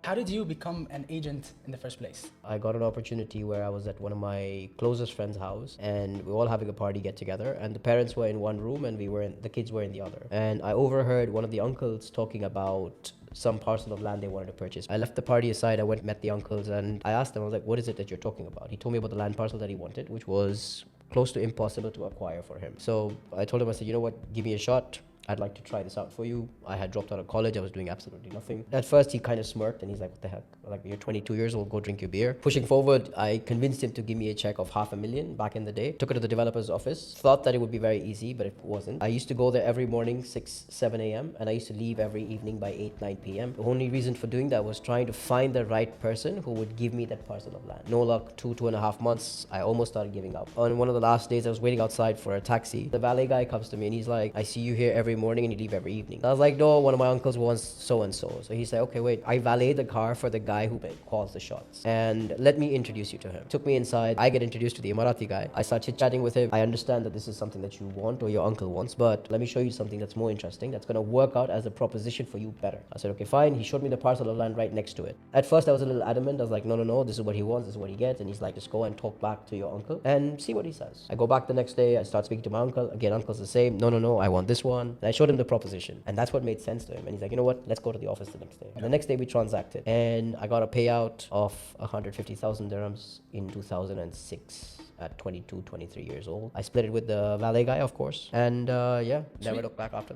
How did you become an agent in the first place? I got an opportunity where I was at one of my closest friends' house and we were all having a party get together, and the parents were in one room and the kids were in the other. And I overheard one of the uncles talking about some parcel of land they wanted to purchase. I left the party aside, I went and met the uncles and I asked them, I was like, what is it that you're talking about? He told me about the land parcel that he wanted, which was close to impossible to acquire for him. So I told him, I said, you know what, give me a shot. I'd like to try this out for you. I had dropped out of college. I was doing absolutely nothing. At first, he kind of smirked and he's like, what the heck? Like, you're 22 years old, go drink your beer. Pushing forward, I convinced him to give me a check of $500,000 back in the day. Took it to the developer's office. Thought that it would be very easy, but it wasn't. I used to go there every morning, 6, 7 a.m. and I used to leave every evening by 8, 9 p.m. The only reason for doing that was trying to find the right person who would give me that parcel of land. No luck, 2.5 months, I almost started giving up. On one of the last days, I was waiting outside for a taxi. The valet guy comes to me and he's like, I see you here every morning and you leave every evening. I was like, no, one of my uncles wants so-and-so. So he's like, okay, wait, I valet the car for the guy who calls the shots. And let me introduce you to him. Took me inside. I get introduced to the Emirati guy. I start chit-chatting with him. I understand that this is something that you want or your uncle wants, but let me show you something that's more interesting, that's going to work out as a proposition for you better. I said, okay, fine. He showed me the parcel of land right next to it. At first, I was a little adamant. I was like, no, this is what he wants. This is what he gets. And he's like, just go and talk back to your uncle and see what he says. I go back the next day. I start speaking to my uncle. Again, uncle's the same. No, I want this one. And I showed him the proposition. And that's what made sense to him. And he's like, you know what? Let's go to the office the next day. And the next day we transacted. And I got a payout of 150,000 dirhams in 2006 at 22, 23 years old. I split it with the valet guy, of course. And yeah, never looked back after that.